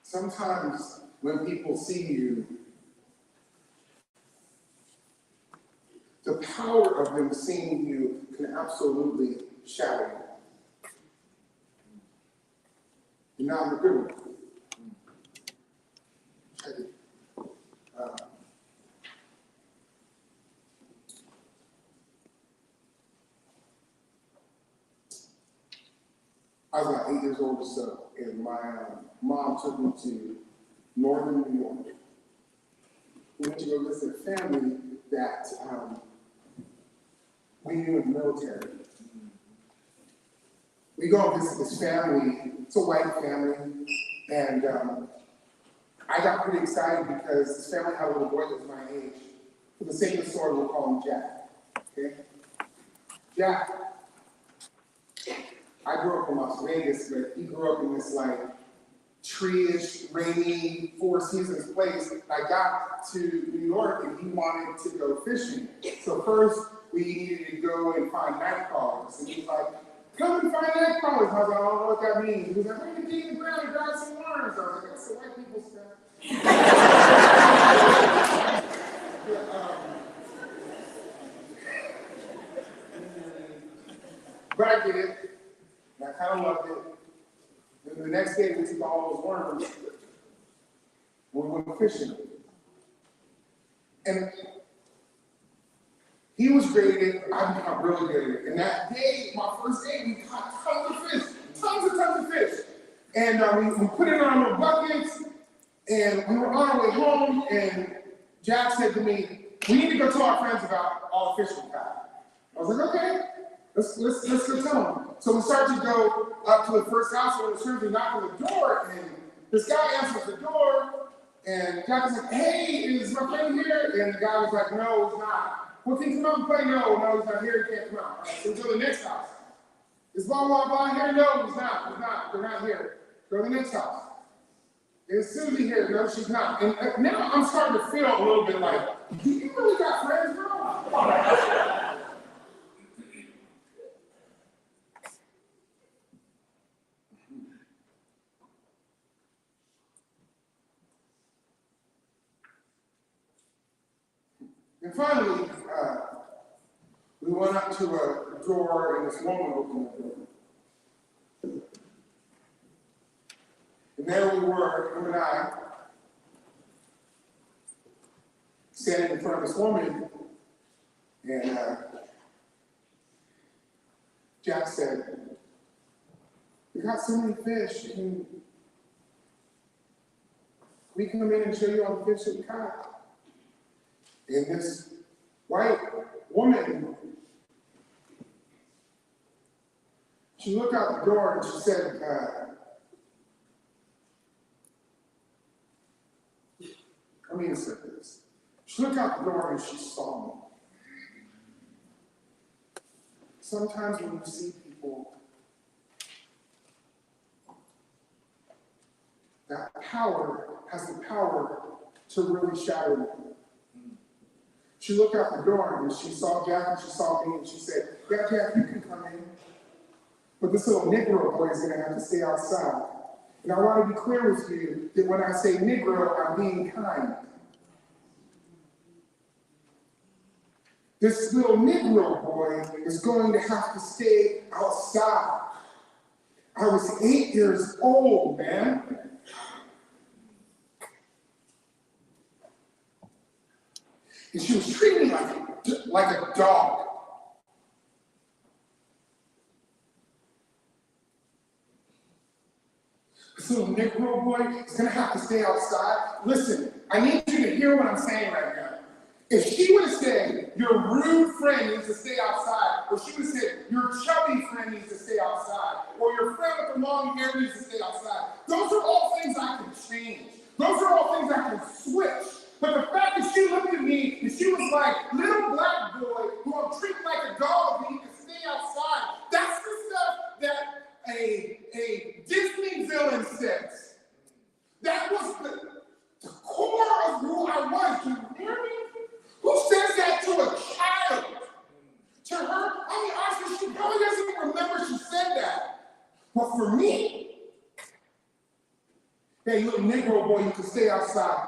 Sometimes when people see you, the power of them seeing you can absolutely shatter you. You're not in the good one. Check it. I was about 8 years old or so, and my mom took me to northern New York. We went to go visit a family that we knew in the military. We go visit this family. It's a white family, and I got pretty excited because this family had a little boy that was my age. For the sake of the story, we'll call him Jack. Okay, Jack. I grew up in Las Vegas, but he grew up in this like tree-ish, rainy, four seasons place. I got to New York and he wanted to go fishing. So first we needed to go and find night crawlers. And he was like, come and find night crawlers. And I was like, I don't know what that means. He was like, we're going to dig the ground and grab some worms. I was like, that's the white people stuff. But I get it. And I kind of loved it. Then the next day, we took all those worms and we went fishing. And he was great at it, I became really good at it. And that day, my first day, we caught tons of fish, tons of fish. And we put it in our little buckets, and we were on our way home, and Jack said to me, we need to go tell our friends about all the fish we caught. I was like, okay. Let's go tell them. So we start to go up to the first house, and as soon as we knock on the door, and this guy answers the door, and Jack was like, hey, is my friend here? And the guy was like, no, he's not. Well, can you come out and play? No, he's not here, he can't come out. All right, so we go to the next house. Is blah, blah, blah here? No, he's not, they're not here. Go to the next house. Is Susie here? No, she's not. And now I'm starting to feel a little bit like, do you really got friends, bro? And finally, we went up to a door, and this woman opened the door. And there we were, him and I, standing in front of this woman, and Jack said, we got so many fish, can we come in and show you all the fish that we caught? And this white woman, she looked out the door and she said, let me insert this. She looked out the door and she saw me. Sometimes when you see people, that power has the power to really shatter them. She looked out the door and she saw Jack and she saw me and she said, yeah, Jack, you can come in. But this little Negro boy is going to have to stay outside. And I want to be clear with you that when I say Negro, I'm being kind. This little Negro boy is going to have to stay outside. I was 8 years old, man. And she was treating me like a dog. This little Negro boy is going to have to stay outside. Listen, I need you to hear what I'm saying right now. If she would have said, your rude friend needs to stay outside, or she would have said, your chubby friend needs to stay outside, or your friend with the long hair needs to stay outside, those are all things I can change. Those are all things I can switch. But the fact that she looked at me and she was like, little black boy who I'm treating like a dog and he can stay outside, that's the stuff that a Disney villain says. That was the core of who I was. You hear me? Who says that to a child? To her, I mean, honestly, she probably doesn't even remember she said that. But for me, Hey, little Negro boy, you can stay outside.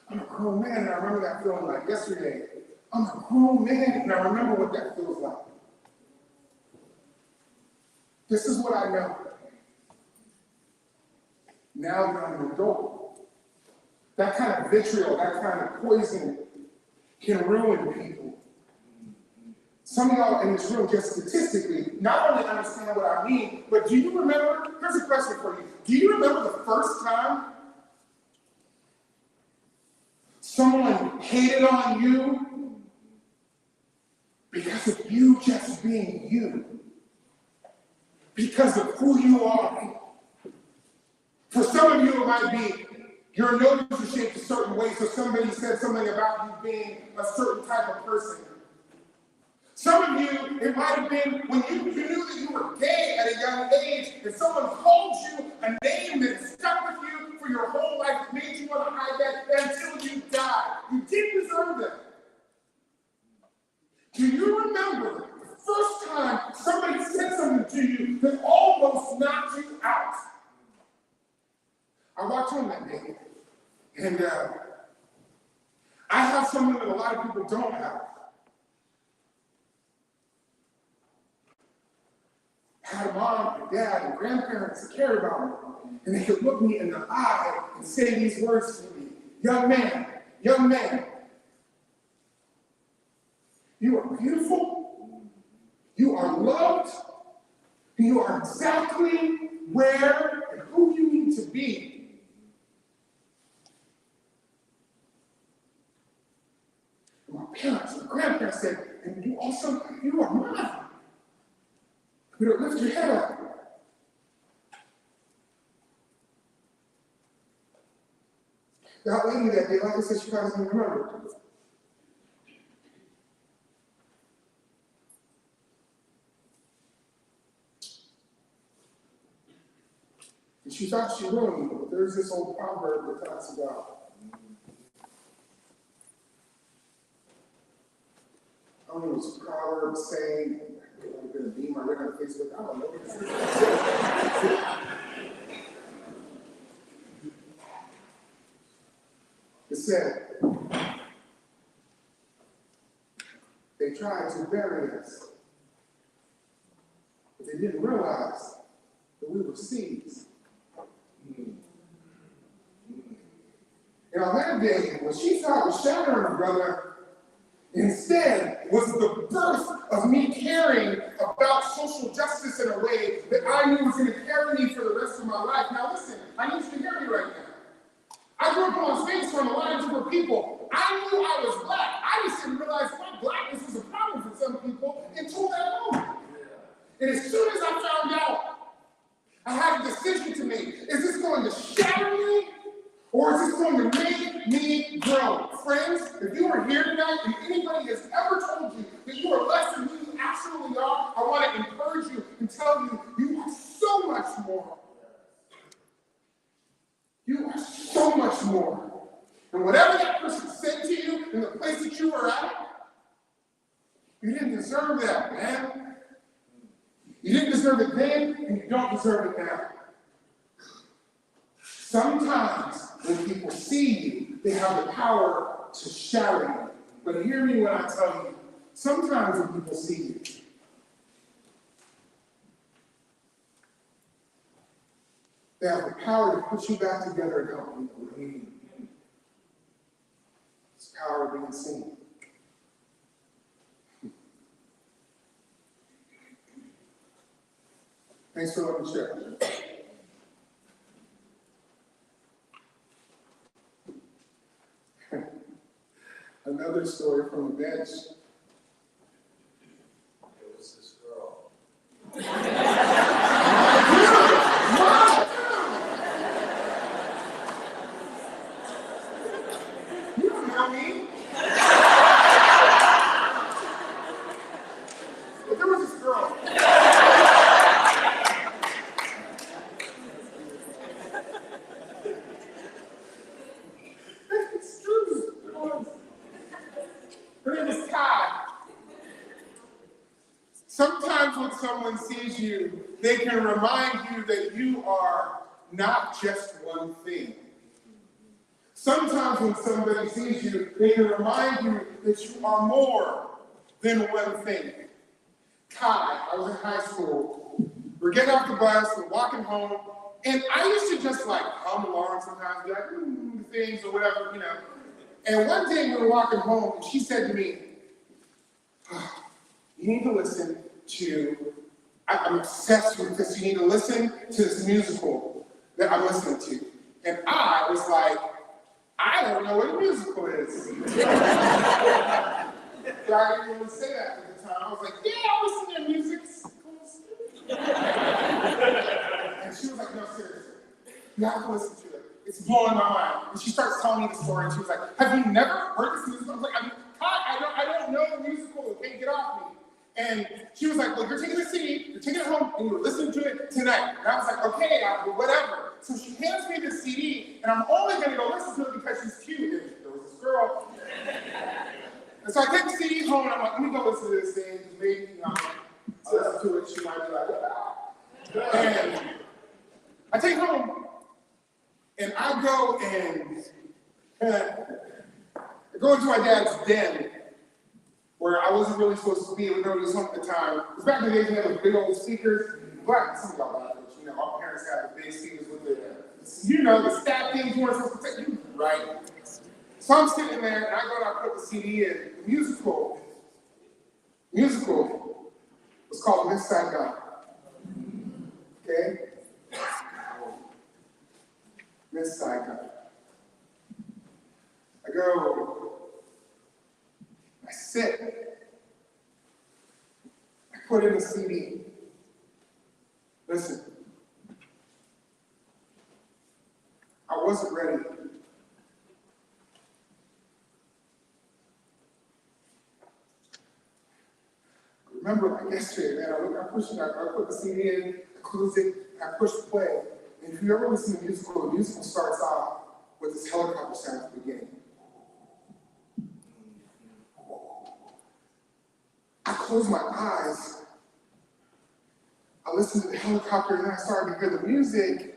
I'm a grown man, and I remember that feeling like yesterday. I'm a grown man, and I remember what that feels like. This is what I know. Now that I'm an adult, that kind of vitriol, that kind of poison can ruin people. Some of y'all in this room, just statistically, not only understand what I mean, but do you remember? Here's a question for you. Do you remember the first time someone hated on you because of you just being you? Because of who you are? For some of you, it might be your nose is shaped a certain way, so somebody said something about you being a certain type of person. Some of you, it might have been when you knew that you were gay at a young age, and someone called you a name that stuck with you for your whole life, that made you want to hide that until you died. You didn't deserve that. Do you remember the first time somebody said something to you that almost knocked you out? I walked home that day, and I have something that a lot of people don't have. I had a mom and dad and grandparents that cared about me, and they could look me in the eye and say these words to me. Young man, you are beautiful, you are loved, and you are exactly where and who you need to be. My parents, my grandparents said, and you are mine. You don't lift your head up. That lady that day, like I said, she probably doesn't remember. And she thought she ruined me, but there's this old proverb that talks about I don't know, it's a proverb saying, it would have been a meme I read on Facebook, I don't know what it is. It said, they tried to bury us, but they didn't realize that we were seeds. And on that day, what she thought was shattering her brother, instead was the birth of me caring about social justice in a way that I knew was going to carry me for the rest of my life. Now listen, I need you to hear me right now. I grew up on stage from a lot of different people. I knew I was black. I just didn't realize my blackness was a problem for some people until that moment. And as soon as I found out, I had a decision to make. Is this going to shatter me? Or is this going to make me grow? Friends, if you are here tonight and anybody has ever told you that you are less than who you actually are, I want to encourage you and tell you, you are so much more. You are so much more. And whatever that person said to you in the place that you were at, you didn't deserve that, man. You didn't deserve it then, and you don't deserve it now. Sometimes when people see you, they have the power to shatter you. But hear me when I tell you, sometimes when people see you, they have the power to put you back together and help you believe. It's power of being seen. Thanks for letting me share. Another story from the bench. It was this girl. You don't know me. But there was this girl. It's true. Her name is Kai. Sometimes when someone sees you, they can remind you that you are not just one thing. Sometimes when somebody sees you, they can remind you that you are more than one thing. Kai, I was in high school. We're getting off the bus, we're walking home, and I used to just like hum along sometimes, be like, things or whatever, you know. And one day we were walking home, and she said to me, oh, you need to listen to, I'm obsessed with this, you need to listen to this musical that I'm listening to. And I was like, I don't know what a musical is. I didn't even say that at the time. I was like, yeah, I listen to music. And she was like, no, seriously, you have to listen to it. It's blowing my mind. And she starts telling me the story, and she was like, have you never heard this musical? I was like, I don't know the musical. Okay, get off me. And she was like, well, you're taking the CD, you're taking it home, and you're listening to it tonight. And I was like, okay, whatever. So she hands me the CD, and I'm only going to go listen to it because she's cute. And there was this girl. And so I take the CD home, and I'm like, let me go listen to this thing. Maybe, I'll listen to it. She might be like, ah. And I take it home, and I go I go into my dad's den, where I wasn't really supposed to be, even though he was home at the time. It was back in the days when they had those big old speakers. But some of y'all like it, you know, our parents had the big speakers with the stat things you weren't supposed to take, right? So I'm sitting there, and I go and I put the CD in. The musical was called Miss Saigon. Okay? Miss Saigon. I go, I sit, I put in the CD. Listen, I wasn't ready. I remember like yesterday, man, I put the CD in, I closed it, I pushed play. And if you ever listen to the musical starts off with this helicopter sound at the beginning. I closed my eyes, I listened to the helicopter, and then I started to hear the music.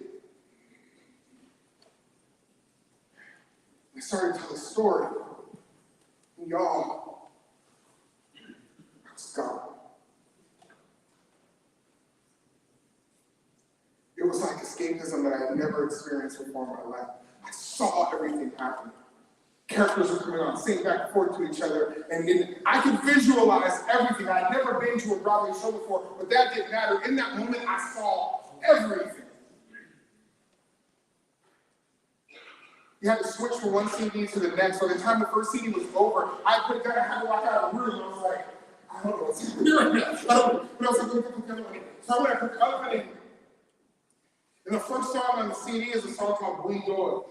I started to tell the story. And y'all, I was gone. It was like escapism that I had never experienced before in my life. I saw everything happen. Characters were coming on, singing back and forth to each other, and I could visualize everything. I had never been to a Broadway show before, but that didn't matter. In that moment, I saw everything. You had to switch from one CD to the next. By the time the first CD was over, I had to walk out of the room. I was like, I don't know what's happening right now. I don't know what else I'm going to do. So I went to the opening. And the first song on the CD is a song called Bleed Oil.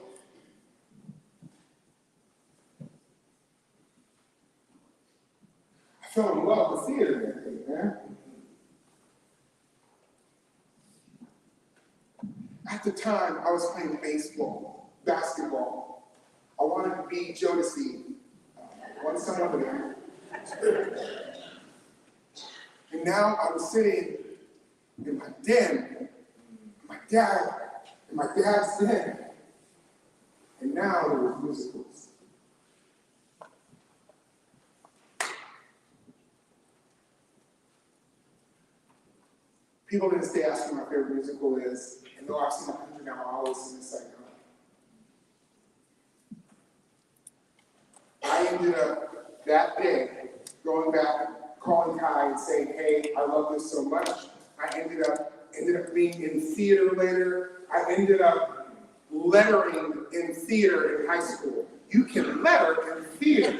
I fell in love with theater that day, man. At the time, I was playing baseball, basketball. I wanted to be Jodeci. I wanted someone to be. And now I was sitting in my den, my dad's den. And now there were musicals. People to this day ask me what my favorite musical is, and though I've seen 100 now, I always sing Miss Saigon. I ended up that day going back, calling Kai and saying, hey, I love this so much. I ended up being in theater later. I ended up lettering in theater in high school. You can letter in theater.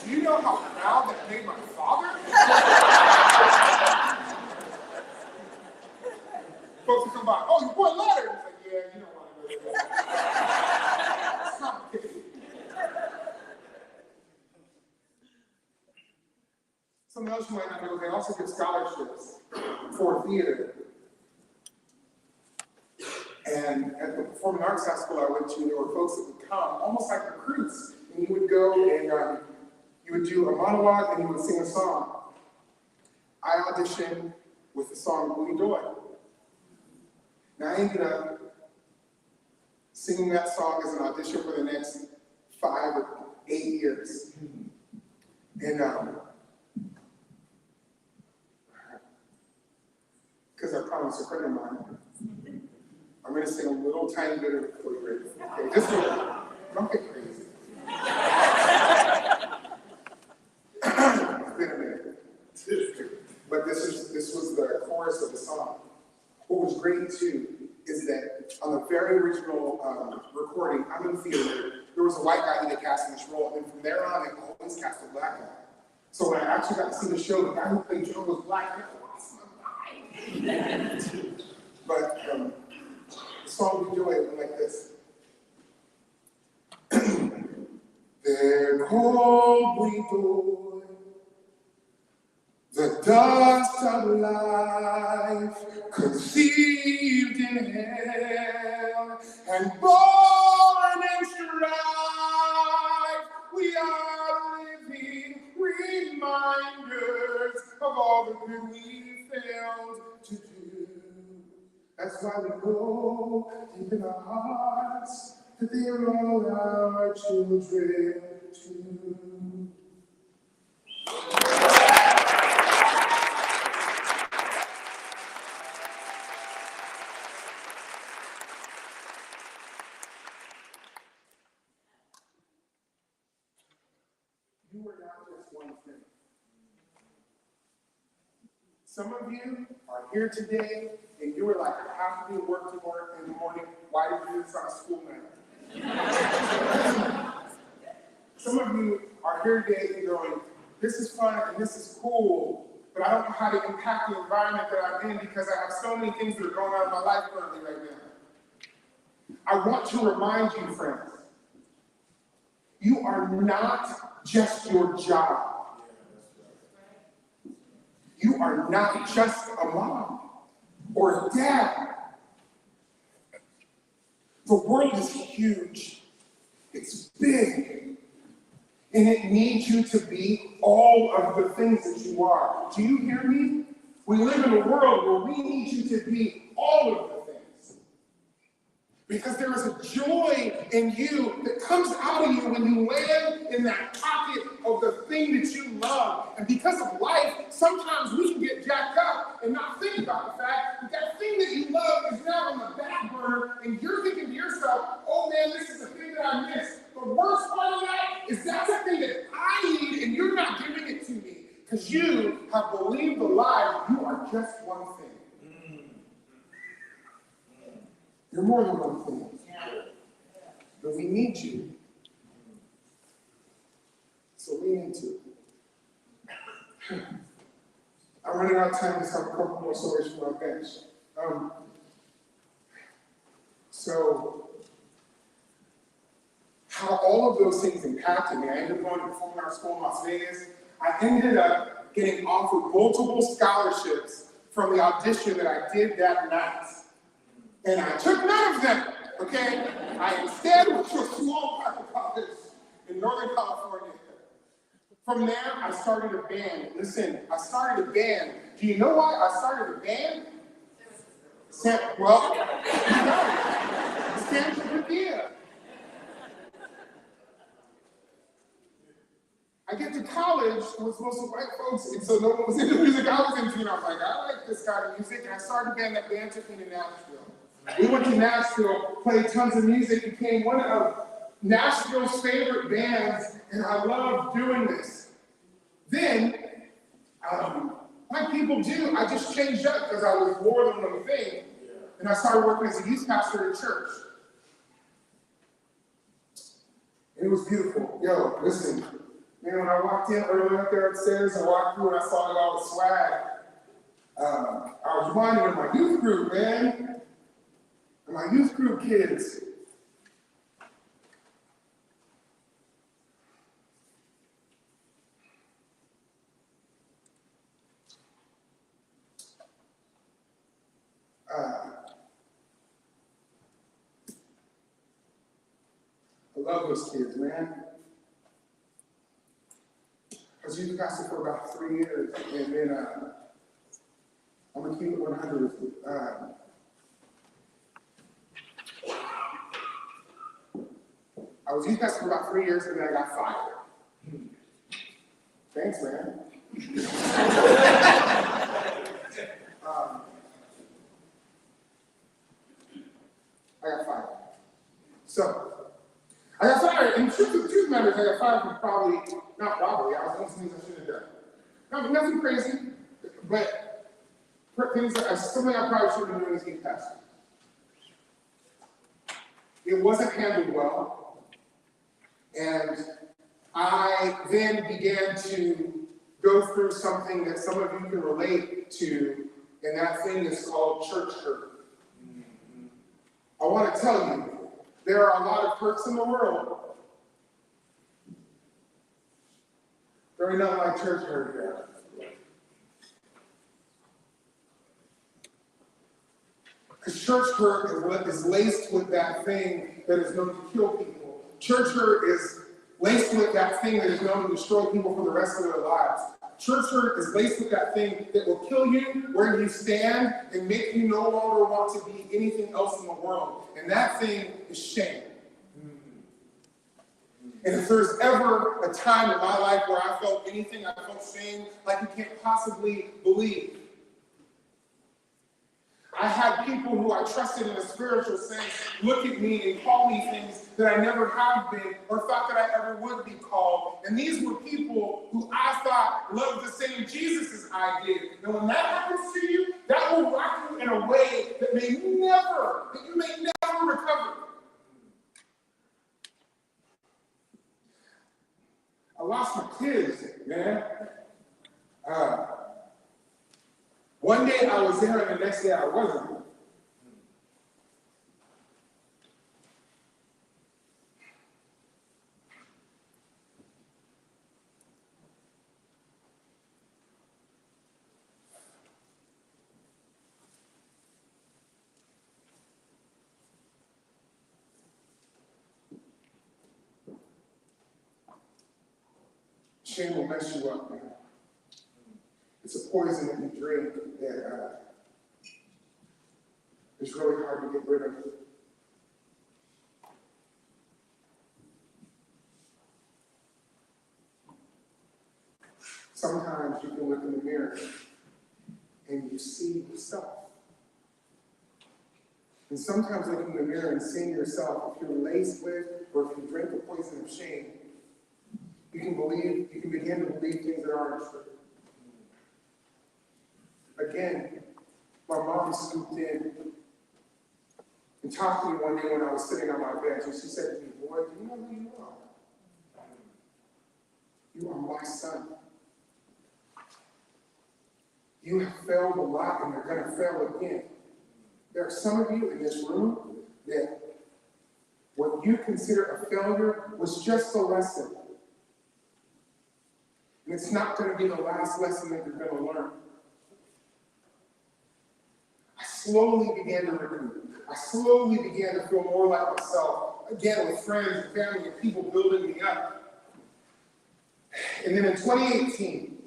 Do you know how proud that made my father? Folks come by, oh, you want letters? It's like, yeah, you don't want to know that. It's complicated. Something else you might not know, they also give scholarships for theater. And at the performing arts high school I went to, there were folks that would come, almost like recruits, and you would go and you would do a monologue and you would sing a song. I auditioned with the song Louie Doy. Now I ended up singing that song as an audition for the next 5 or 8 years. And because I promised a friend of mine, I'm going to sing a little tiny bit of it for you. Okay, just a little. Don't get crazy. It's been a minute. But this was the chorus of the song. What was great too is that on the very original recording, I'm in theater, there was a white guy who they cast in this role, and from there on, they always cast a black guy. So when I actually got to see the show, the guy who played Joe was black. And I lost my mind. But the song we do it went like this. They're called we boy, the dust of life, conceived in hell, and born in strife. We are living reminders of all the good we failed to do. That's why we know deep in our hearts that they are all our children too. You are not just one thing. Some of you are here today and you were like, I have to do work in the morning. Why did you do this on a school night? Some of you are here today and going, this is fun and this is cool, but I don't know how to impact the environment that I'm in because I have so many things that are going on in my life currently right now. I want to remind you, friends, you are not just your job. You are not just a mom or a dad. The world is huge. It's big. And it needs you to be all of the things that you are. Do you hear me? We live in a world where we need you to be all of the things. Because there is a joy in you that comes out of you when you land in that pocket of the thing that you love. And because of life, sometimes we can get jacked up and not think about the fact that that thing that you love is now on the back burner, and you're thinking to yourself, oh man, this is the thing that I miss. The worst part of that is that's the thing that I need, and you're not giving it to me because you have believed the lie that you are just one thing. You're more than one thing. But we need you. So we need to. I'm running out of time to have a couple more stories from my bench. So, how all of those things impacted me. I ended up going to performing arts school in Las Vegas. I ended up getting offered multiple scholarships from the audition that I did that night. And I took none of them, okay? I instead went to a small private college in Northern California. From there, I started a band. Listen, I started a band. Do you know why I started a band? Well, Stan's idea. I get to college, it was mostly white folks, and so no one was into the music I was into, and I was like, I like this kind of music, and I started a band. That band took me to Nashville. We went to Nashville, played tons of music, became one of Nashville's favorite bands, and I love doing this. Then, like people do, I just changed up because I was more than one thing, and I started working as a youth pastor at church. And it was beautiful. Yo, listen. Man, when I walked in early up there upstairs, I walked through and I saw all the swag. I was reminded of my youth group, man. And my youth group kids. I love those kids, man. I was youth pastor for about 3 years, and then I'm gonna keep it 100. I was youth pastor for about 3 years, and then I got fired. Thanks, man. I got fired. So, I got fired, and truth matters, I got fired from not probably, I was doing some things I shouldn't have done. Nothing crazy, but something I probably should have been doing as youth pastor. It wasn't handled well, and I then began to go through something that some of you can relate to, and that thing is called church hurt. I want to tell you, there are a lot of hurts in the world. There ain't nothing like church hurt here. Because church hurt is laced with that thing that is known to kill people. Church hurt is laced with that thing that is known to destroy people for the rest of their lives. Church hurt is laced with that thing that will kill you where you stand and make you no longer want to be anything else in the world. And that thing is shame. And if there's ever a time in my life where I felt anything, I felt shame like you can't possibly believe. I had people who I trusted in a spiritual sense look at me and call me things that I never have been or thought that I ever would be called. And these were people who I thought loved the same Jesus as I did. And when that happens to you, that will rock you in a way that you may never recover. I lost my kids, man. One day I was there and the next day I wasn't. Shame will mess you up, man. It's a poison that you drink that is really hard to get rid of. Sometimes you can look in the mirror and you see yourself. And sometimes looking in the mirror and seeing yourself, if you're laced with or if you drink the poison of shame, you can begin to believe things that aren't true. Again, my mom scooped in and talked to me one day when I was sitting on my bench, and she said to me, "Boy, do you know who you are? You are my son. You have failed a lot, and you're going to fail again. There are some of you in this room that what you consider a failure was just a lesson. And it's not going to be the last lesson that you're going to learn." I slowly began to recoup. I slowly began to feel more like myself, again with friends and family and people building me up. And then in 2018,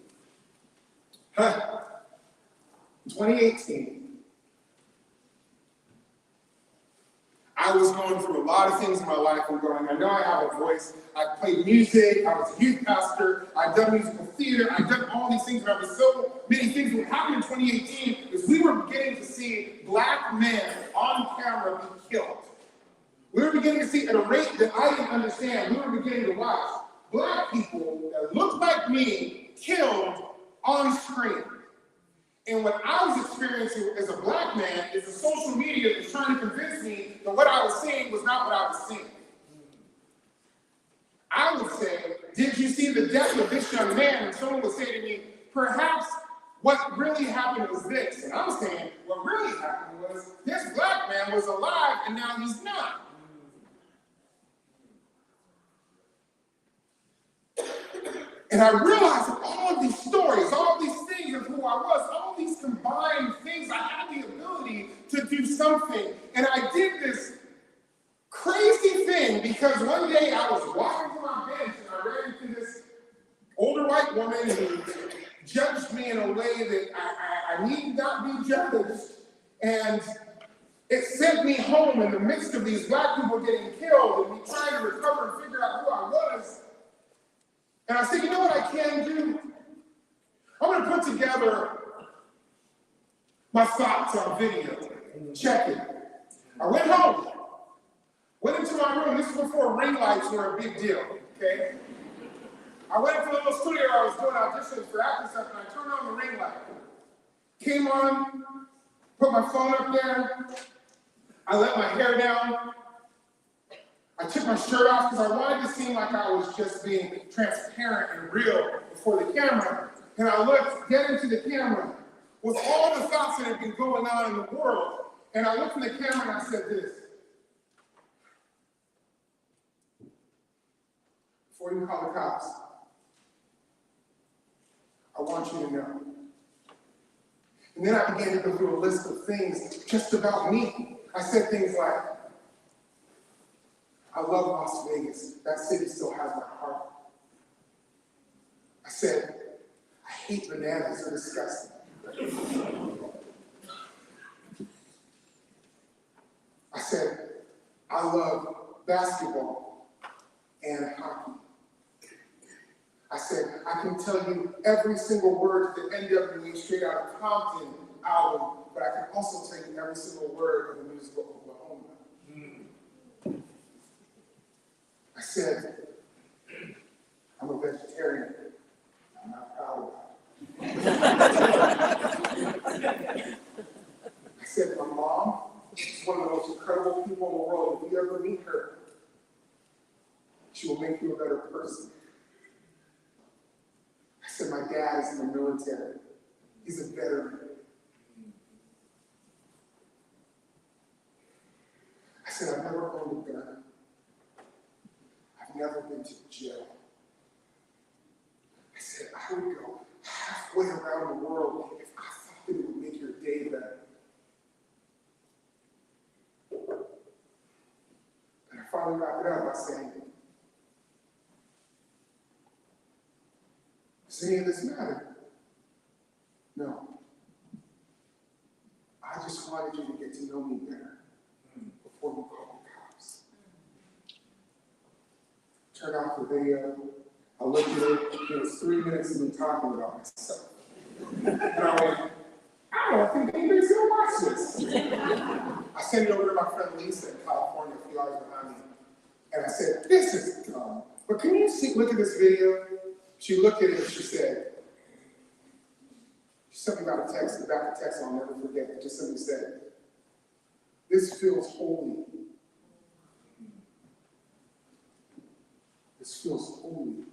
I was going through a lot of things in my life. I know I have a voice. I played music. I was a youth pastor. I've done musical theater. I've done all these things. And there were so many things that happened in 2018 is we were beginning to see black men on camera be killed. We were beginning to see at a rate that I didn't understand. We were beginning to watch black people that looked like me killed on screen. And what I was experiencing as a black man is the social media that was trying to convince me that what I was seeing was not what I was seeing. I would say, "Did you see the death of this young man?" And someone would say to me, "Perhaps what really happened was this." And I'm saying, what really happened was this black man was alive and now he's not. And I realized that all of these stories, all of these things of who I was, all of these combined things, I had the ability to do something. And I did this crazy thing because one day I was walking to my bench and I ran into this older white woman who judged me in a way that I need not be judged. And it sent me home in the midst of these black people getting killed and me trying to recover and figure out who I was. And I said, you know what I can do? I'm going to put together my thoughts on video. Check it. I went home, went into my room. This is before ring lights were a big deal, okay? I went into the little studio I was doing auditions for acting stuff, and I turned on the ring light. Came on, put my phone up there. I let my hair down. I took my shirt off because I wanted to seem like I was just being transparent and real before the camera. And I looked dead into the camera with all the thoughts that had been going on in the world. And I looked in the camera and I said this. Before you call the cops, I want you to know. And then I began to go through a list of things just about me. I said things like, I love Las Vegas. That city still has my heart. I said, I hate bananas. They're disgusting. I said, I love basketball and hockey. I said, I can tell you every single word to the NWA Straight Outta Compton album, but I can also tell you every single word of the musical Oklahoma. I said, I'm a vegetarian. I'm not proud of it. I said, my mom is one of the most incredible people in the world. If you ever meet her, she will make you a better person. I said, my dad is in the military. He's a veteran. I said, I've never owned a gun. I've never been to jail. I said, I would go halfway around the world if I thought that it would make your day better. And I finally wrapped it up by saying, does any of this matter? No. I just wanted you to get to know me better before you call the cops. Turned off the video. I looked at it. It was 3 minutes of me talking about myself. And I went, I don't think anybody's going to watch this. I sent it over to my friend Lisa in California, a few hours behind me. And I said, this is dumb. But can you look at this video? She looked at it and she said me about a text, the back of the text I'll never forget. It just simply said, this feels holy. This feels holy.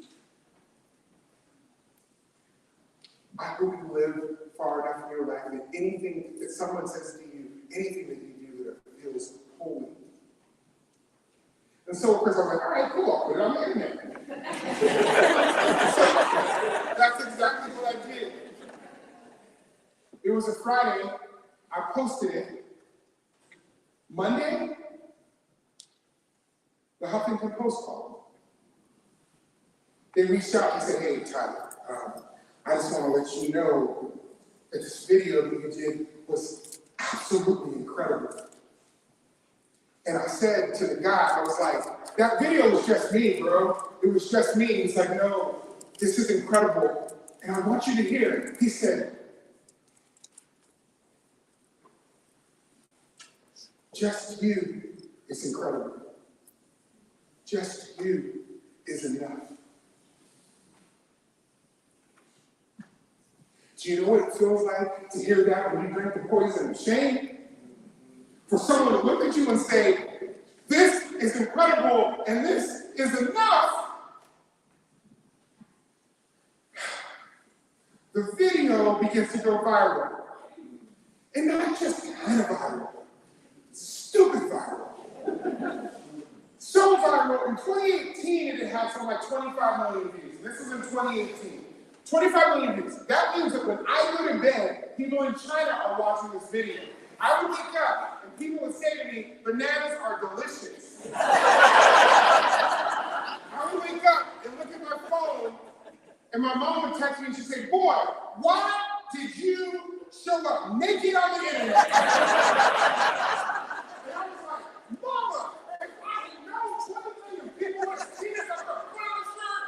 I hope you live far enough in your life that anything that someone says to you, anything that you do that feels holy. And so, of course, I was like, all right, cool, I'll put it on the internet. So, that's exactly what I did. It was a Friday. I posted it. Monday, the Huffington Post called. They reached out and said, hey, Tyler, I just want to let you know that this video that you did was absolutely incredible. And I said to the guy, I was like, that video was just me, bro. It was just me. He's like, no, this is incredible. And I want you to hear it. He said, just you is incredible. Just you is enough. Do you know what it feels like to hear that when you drink the poison of shame? For someone to look at you and say, this is incredible and this is enough. The video begins to go viral. And not just kind of viral, stupid viral. So viral, in 2018 it had something like 25 million views. This is in 2018. 25 million views. That means that when I go to bed, people in China are watching this video. I would wake up and people would say to me, bananas are delicious. I would wake up and look at my phone And my mom would text me and she'd say, boy, why did you show up naked on the internet? And I was like, Mama, if I know 20 million people want to see this, I'm going to put on a shirt.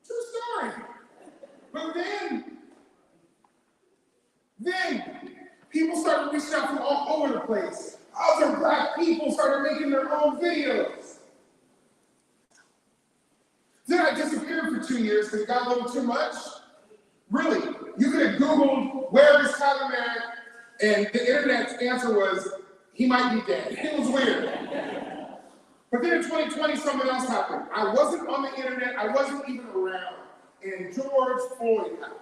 True story. But then people started reaching out from all over the place. Other black people started making their own videos. Then I disappeared for 2 years because it got a little too much. Really, you could have Googled, where is Tyler Merritt? And the internet's answer was, he might be dead. It was weird. But then in 2020, something else happened. I wasn't on the internet, I wasn't even around. And George Floyd happened.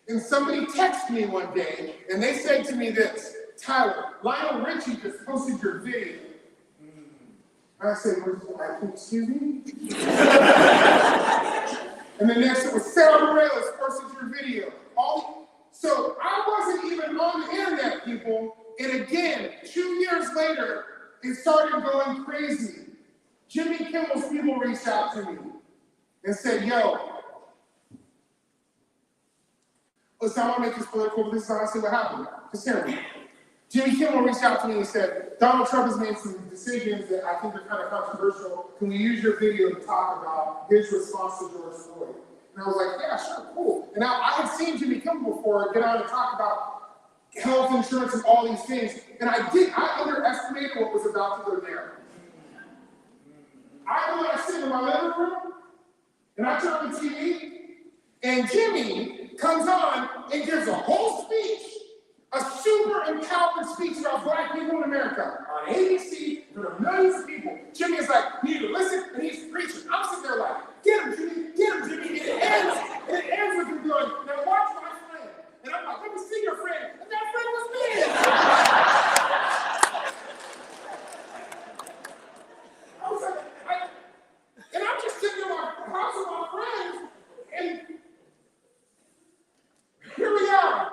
And somebody texted me one day, and they said to me this, Tyler, Lionel Richie just posted your video. And I said, excuse me? And then next it was Sarah Morales posted your video. So I wasn't even on the internet, people. And again, 2 years later, it started going crazy. Jimmy Kimmel's people reached out to me and said, yo, listen, I want to make this political, but this is honestly what happened. Just hear me. Jimmy Kimmel reached out to me and said, Donald Trump has made some decisions that I think are kind of controversial. Can we use your video to talk about his response to George Floyd? And I was like, yeah, sure, cool. And now I had seen Jimmy Kimmel before get on and talk about health insurance and all these things. And I underestimated what was about to go down. I sit in my living room and I turn on the TV and Jimmy comes on and gives a whole speech. A super empowering speech about black people in America on ABC for millions of people. Jimmy is like, you need to listen, and he's preaching. I'm sitting there like, get him, Jimmy, and it ends with him going, now watch my friend. And I'm like, let me see your friend. And that friend was me. I was like, and I'm just sitting in my house with my friends, and here we are.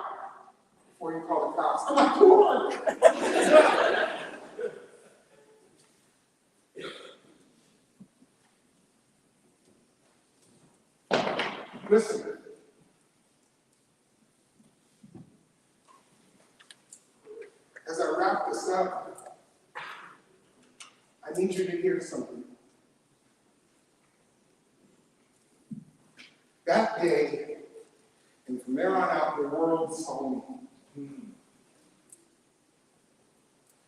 Before you call the cops. I'm like, come on. Listen. As I wrap this up, I need you to hear something. That day, and from there on out, the world saw me.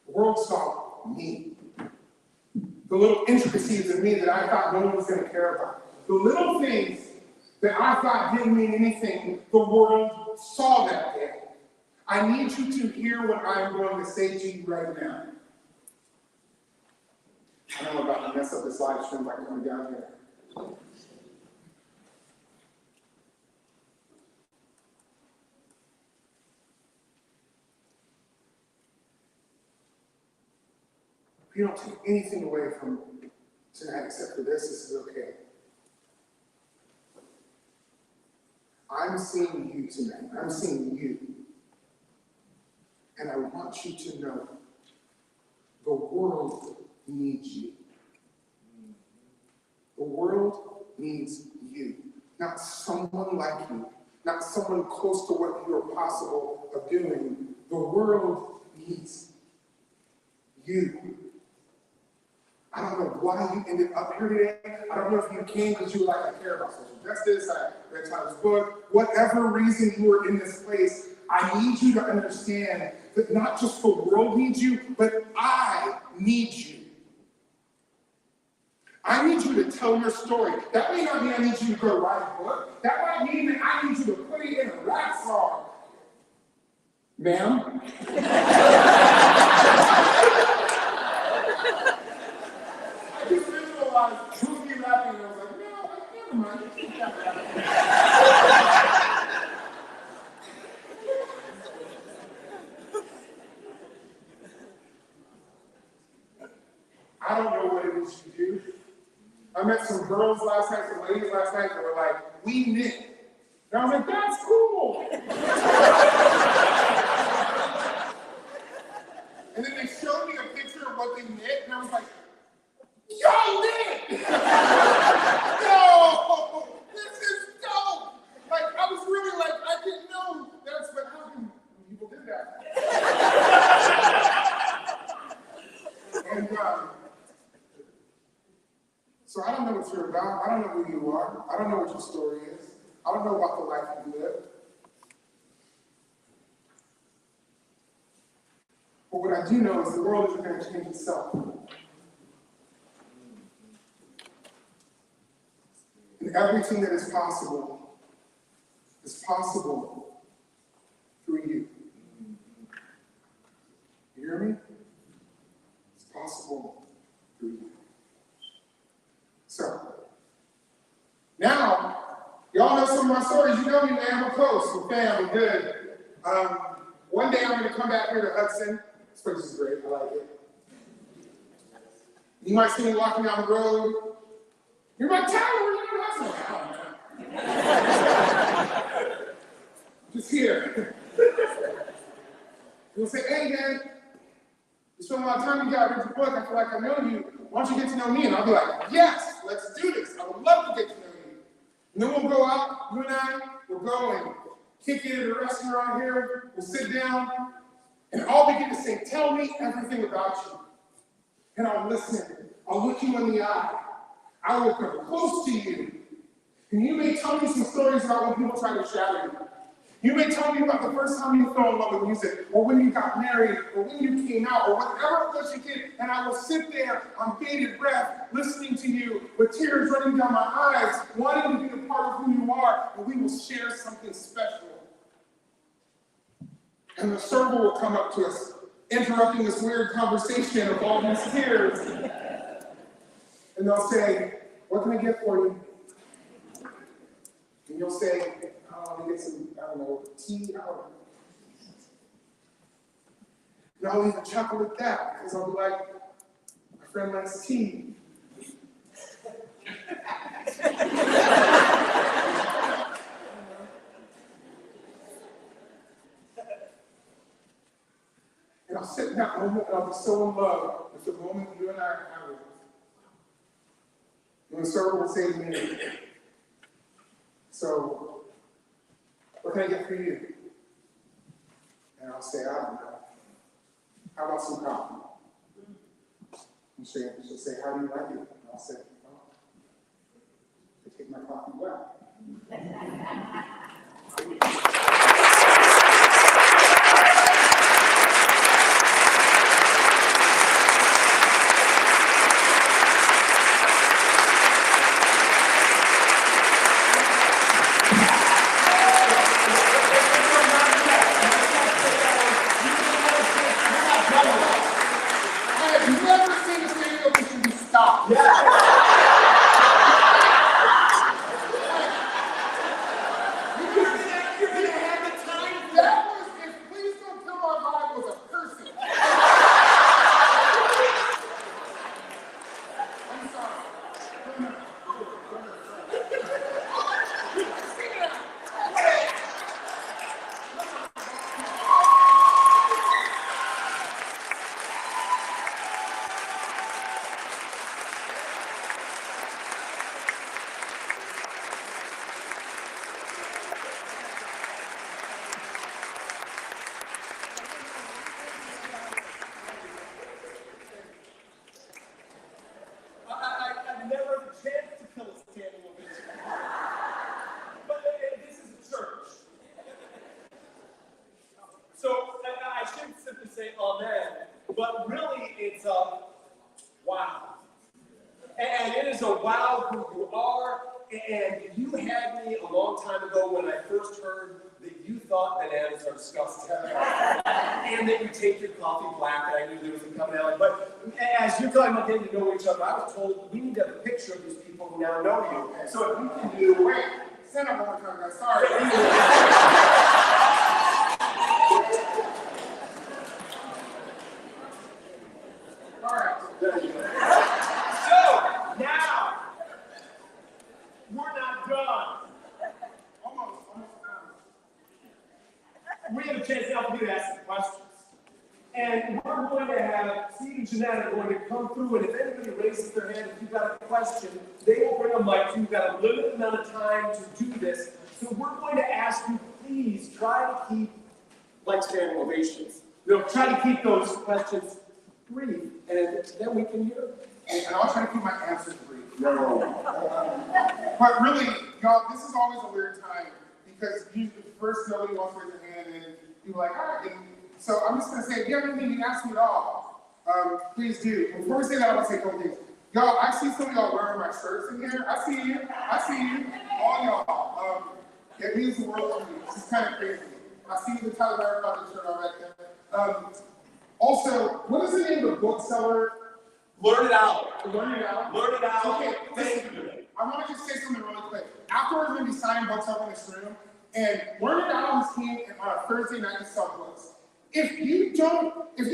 The world saw me. The little intricacies of me that I thought no one was going to care about. The little things that I thought didn't mean anything, the world saw that day. I need you to hear what I'm going to say to you right now. I know I'm about to mess up this live stream by coming down here. If you don't take anything away from tonight except for this is okay. I'm seeing you tonight. I'm seeing you. And I want you to know the world needs you. The world needs you. Not someone like you. Not someone close to what you are possible of doing. The world needs you. I don't know why you ended up here today. I don't know if you came because you were like, I care about social justice, I read Tyler's book. Whatever reason you were in this place, I need you to understand that not just the world needs you, but I need you. I need you to tell your story. That may not mean I need you to go write a book. That might mean that I need you to put it in a rap song. Ma'am? Who's be rapping? And I was like, no, never mind. I don't know what it is you do. I met some girls last night, some ladies last night that were like, we knit. And I was like, that's cool. And then they showed me a picture of what they knit, and I was like, y'all knit! Yo, this is dope! Like, I was really like, I didn't know that's what happened when people did that. And so I don't know what you're about. I don't know who you are. I don't know what your story is. I don't know about the life you live. But what I do know is the world isn't going to change itself. And everything that is possible through you. You hear me? It's possible through you. So, now, y'all know some of my stories. You know me, man. We're close. We're fam. We're good. One day I'm going to come back here to Hudson. This place is great. I like it. You might see me walking down the road. You're my tower. You're in Hudson. Just here. You'll say, hey, man, you spend a lot of time together. I read your book. I feel like I know you. Why don't you get to know me? And I'll be like, yes, let's do this. I would love to get to know you. And then we'll go out, you and I, we'll go and kick it at a restaurant here. We'll sit down, and I'll begin to say, tell me everything about you. And I'll listen. I'll look you in the eye. I will come close to you. And you may tell me some stories about when people try to shatter you. You may tell me about the first time you fell in love with music, or when you got married, or when you came out, or whatever it was you did, and I will sit there on bated breath, listening to you, with tears running down my eyes, wanting to be a part of who you are, and we will share something special. And the server will come up to us, interrupting this weird conversation of all these tears. And they'll say, what can I get for you? And you'll say, oh, let me get some, I don't know, tea out. And I'll even chuckle at that, because I'll be like, my friend likes tea. And I'll sit in that moment, and I'll be so in love with the moment you and I are having. And the server will say to me, so, what can I get for you? And I'll say, I don't know. How about some coffee? And she'll say, how do you like it? And I'll say, well, I take my coffee well. But really, it's a wow. And it is a wow who you are. And you had me a long time ago when I first heard that you thought bananas are disgusting. And that you take your coffee black, and I knew there was a commonality. But as you're talking about getting to know each other, I was told we need to have a picture of these people who now know you. So if you can do, Wait, stand up one more time, guys. Sorry. All right. There you go. So now, we're not done. Almost. We have a chance now for you to ask some questions. And we're going to have Steve and Jeanette are going to come through, and if anybody raises their hand, if you've got a question, they will bring a mic to you. You've got a limited amount of time to do this. So we're going to ask you, please try to keep like standing ovations. Try to keep those questions brief, and then we can hear them. And I'll try to keep my answers brief. But really, y'all, this is always a weird time because usually first nobody wants to raise their hand, and you're like, all right. And so I'm just gonna say, if you have anything you can ask me at all, please do. Before we say that, I want to say a couple things. Y'all, I see some of y'all wearing my shirts in here. I see you, all y'all. It means the world to me. This is kind of crazy. I see the Tyler Merritt Project shirt on right there. Also, what is the name of the bookseller? Learn it out. Learn it out. Learn it out. Okay, Thank you. I want to just say something really quick. Afterwards, we're going to be signing books up in this room, and Learn It Out is team on a Thursday night to sell books. If you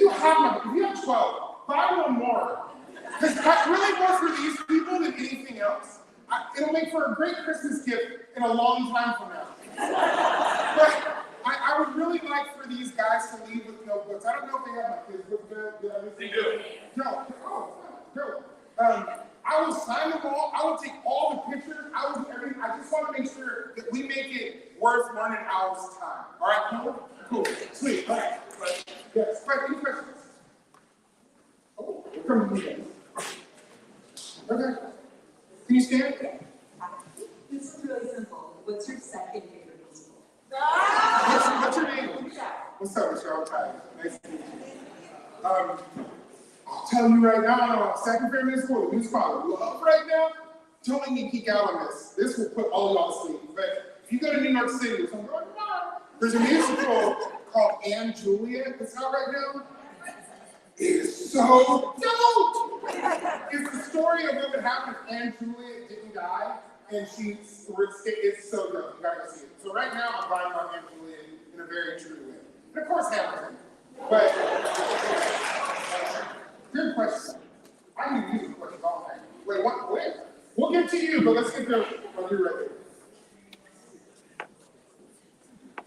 have 12, buy one more. Because that's really more for these people than anything else. It'll make for a great Christmas gift in a long time from now. But I would really like for these guys to leave with notebooks. I don't know if they have my kids with them. They do. No. I will sign them all. I will take all the pictures. I will do everything. I just want to make sure that we make it worth Learning Out's time. All right, cool? Sweet. All right. Yes. Right, any questions? Oh, we're coming to you guys. Okay. Can you stand? This is really simple. What's your second favorite musical? What's your name? What's up, Michelle? Hi. Nice to meet you. I'll tell you right now, second favorite musical, the musical I love right now, don't make me geek out on this. This will put all y'all to sleep. But if you go to New York City or something, there's a musical called Anne Juliet that's out right now. It is so dope! It's the story of what would happen if Anne Juliet didn't die, and it's so dope. You gotta go see it. So right now, I'm buying on Anne Juliet in a very true way. And of course, Hamilton. But, good question. I need music questions all night. Wait, what? Wait. We'll get to you, but let's get to when you're ready.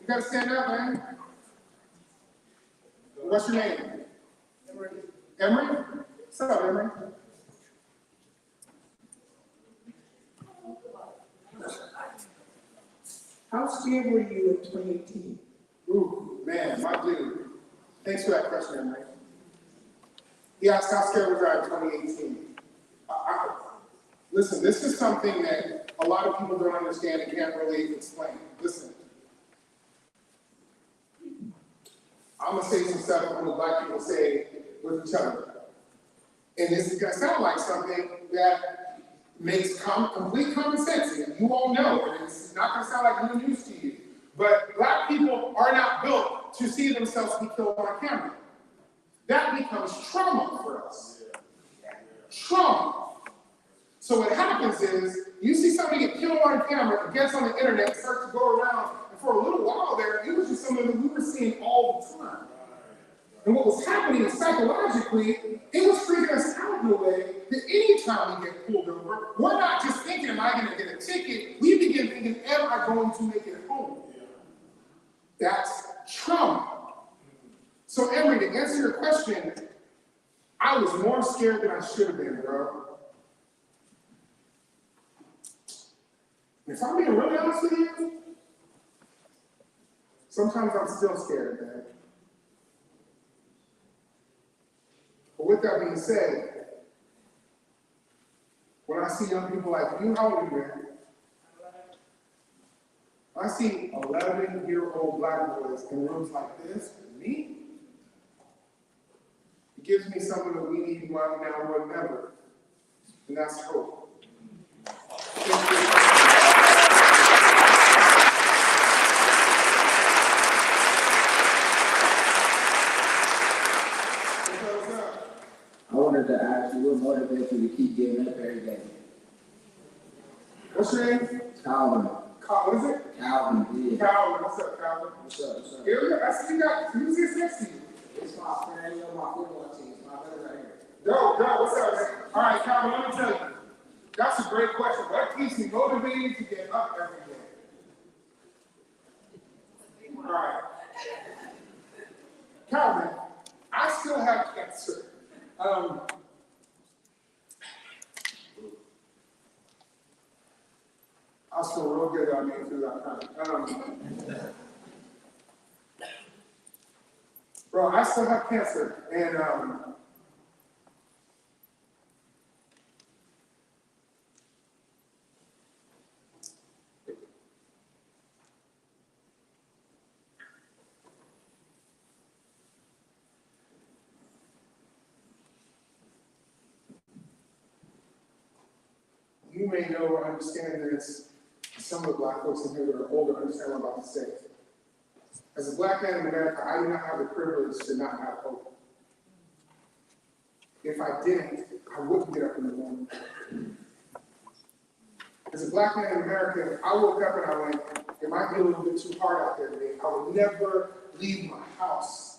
You gotta stand up, man. What's your name? Emery? What's up, Emery? How scared were you in 2018? Ooh, man, my dude. Thanks for that question, Emery. He asked how scared was I in 2018. Listen, this is something that a lot of people don't understand and can't really explain. Listen. I'm gonna say some stuff that black people say with each other. And this is gonna sound like something that makes complete common sense. And you all know, and it's not gonna sound like new news to you. But black people are not built to see themselves be killed on camera. That becomes trauma for us. Trauma. So what happens is, you see somebody get killed on camera, it gets on the internet, starts to go around, and for a little while there, it was just something that we were seeing all the time. And what was happening psychologically, it was freaking us out in a way that anytime we get pulled over, we're not just thinking, am I gonna get a ticket? We begin thinking, am I going to make it home? That's trauma. So Emery, to answer your question, I was more scared than I should have been, bro. If I'm being really honest with you, sometimes I'm still scared, man. But with that being said, when I see young people like you, how old are you, man? I see 11-year-old black boys in rooms like this, with me. It gives me something that we need right now more than ever, and that's hope. I wanted to ask you, what motivates you to keep getting up every day? What's your name? Calvin. What is it? Calvin, yeah. Calvin. What's up, Calvin? What's up? Here we go. I see you got music next to you. It's my friend, you know, my football team. It's my brother right here. Yo, what's up, man? All right, Calvin, let me tell you. That's a great question. What keeps me motivated to get up every day? All right. Calvin, I still have cancer. I feel real good that I made it through that time. Bro, I still have cancer, and you may know or understand this. Some of the black folks in here that are older understand what I'm about to say. As a black man in America, I do not have the privilege to not have hope. If I didn't, I wouldn't get up in the morning. As a black man in America, I woke up and I went, it might be a little bit too hard out there today. I would never leave my house.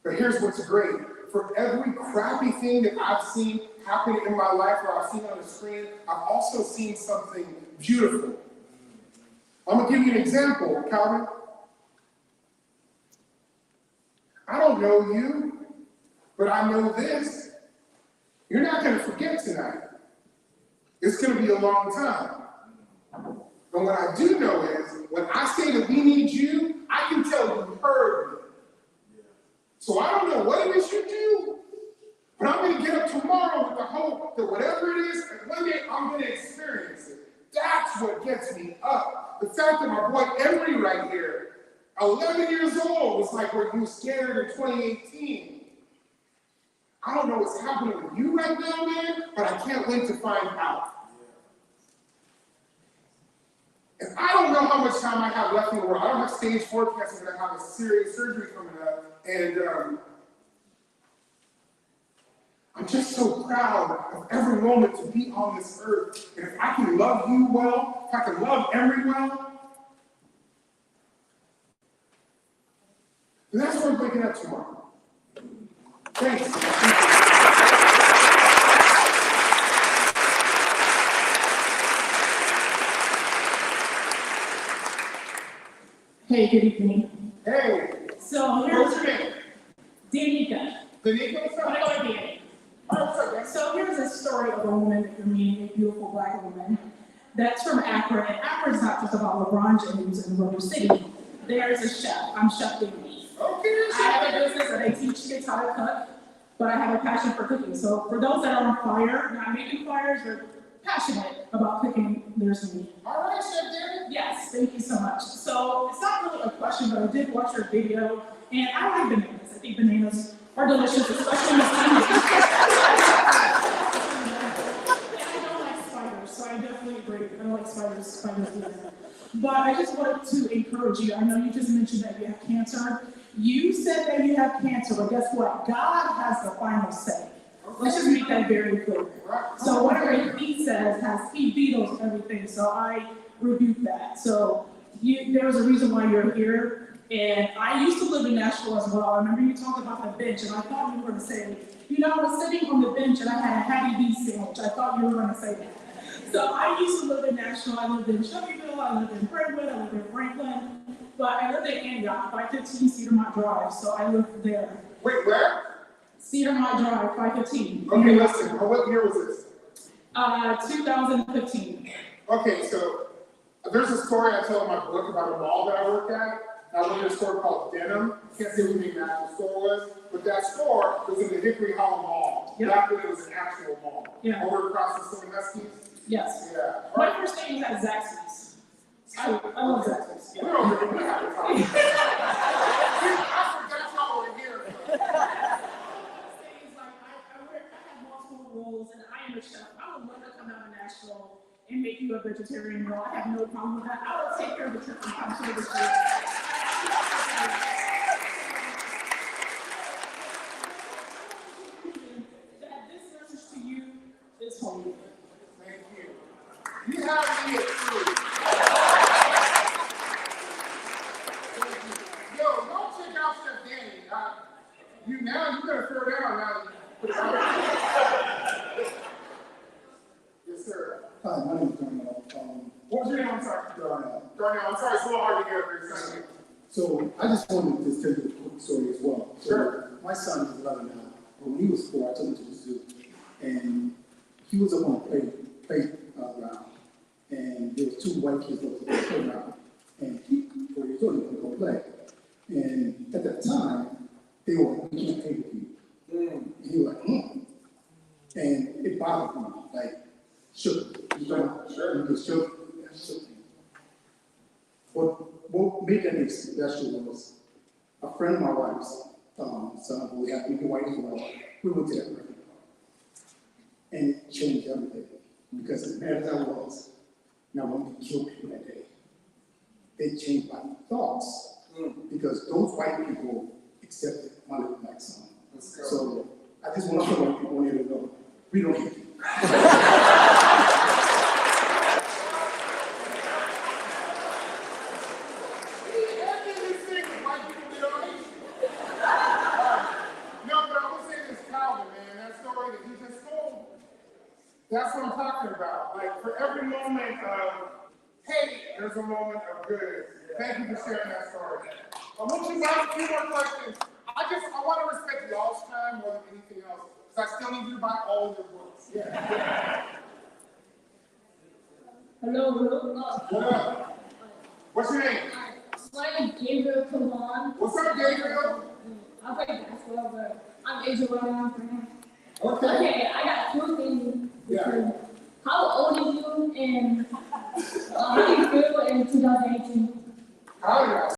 But here's what's great. For every crappy thing that I've seen happen in my life or I've seen on the screen, I've also seen something beautiful. I'm gonna give you an example, Calvin. I don't know you, but I know this. You're not gonna forget tonight. It's gonna be a long time. And what I do know is, when I say that we need you, I can tell you heard me. So I don't know what it is you do, but I'm gonna get up tomorrow with the hope that whatever it is, one day I'm gonna experience it. That's what gets me up. The fact that my boy Emery right here, 11 years old, was like, were you scared in 2018? I don't know what's happening with you right now, man, but I can't wait to find out. And I don't know how much time I have left in the world. I don't have stage 4 cancer, but I have a serious surgery coming up. And I'm just so proud of every moment to be on this earth. And if I can love you well, if I can love Emery well, then that's where I'm waking up tomorrow. Thanks. Hey, good evening. Hey, So what's here's your name? Danica. Danica, what's I'm up? gonna go with Danny. All right, what's up, guys? So here's a story of a woman that you're meeting, a beautiful black woman. That's from Akron, and Akron's not just about LeBron James and Rubber City. There's a chef. I'm Chef David. Okay, I have a business and I teach kids how to cook, but I have a passion for cooking. So for those that are on fire, not making fires, or passionate about cooking, there's me. all right, Chef Danny. Yes, thank you so much. So it's not really a question, but I did watch your video, and I like bananas. I think bananas are delicious, especially in the summer. And I don't like spiders, so I definitely agree. I don't like spiders either. But I just wanted to encourage you. I know you just mentioned that you have cancer. You said that you have cancer, but guess what? God has the final say. Let's just make that very clear. So whatever he says, he vetoes everything. So I rebuke that. So there's a reason why you're here. And I used to live in Nashville as well. I remember you talked about the bench, and I thought you were going to say, I was sitting on the bench and I had a Hattie B sandwich. I thought you were going to say that. So I used to live in Nashville. I lived in Shelbyville. I lived in Brentwood. I lived in Franklin. But I lived in Antioch, 515 Cedarmont Drive. So I lived there. Wait, where? Cedarmont Drive, 515. Okay, listen, what year was this? 2015. Okay, so there's a story I tell in my book about a mall that I worked at. I went to a store called Denim. Can't say what the name of the actual store was, but that store was in the Hickory Hollow Mall. Yep. Back when it was an actual mall. Yeah. Over across the Stone Huskies. Yes. Yeah. All My right. first name is at Zaxby's. I love Zaxby's. We Yeah. don't really have to talk. I forgot y'all were here. Things like I have multiple roles, and I am a chef. I would love to come out to Nashville and make you a vegetarian meal. I have no problem with that. I will take care of the trip and come to the street. That this message to you is holy. Thank you. You have me at three. Yo, don't check out Chef Danny. You gotta throw down now. Put it on. Yes, sir. Hi, my name is Darnell. What was your name? I'm sorry. Darnell. Darnell, I'm sorry, it's a little hard to hear. So I just wanted to tell you a quick story as well. Sure. My son is 11 now, but when he was 4, I took him to the zoo, and he was up on a playground, and there was 2 white kids up on the playground, and he, 4 years old, he wanted to go play. And at that time, they were like, we can't pay with you. And he was like, And it bothered me, like, shook. Sure. He was shook, that shook me. What made that make special was a friend of my wife's, son, who happened to be white as well, we went to that record party. And it changed everything, because as mad as I was, and I wanted to kill people that day, it changed my thoughts, because those white people accepted my little black son. So I just want to tell white people here to know, we don't hate you. That's what I'm talking about. Like, for every moment of hate, there's a moment of good. Thank you for sharing that story. I want you guys a few more questions. I want to respect y'all's time more than anything else, because I still need you to buy all of your books. Yeah. Hello. What up? What's your name? My name is Gabriel Kavan. What's up, Gabriel? I play basketball, but I'm Asian right now. Okay. Okay, I got 2 things. Yeah. How old are you and how do you feel in 2018? How old are you?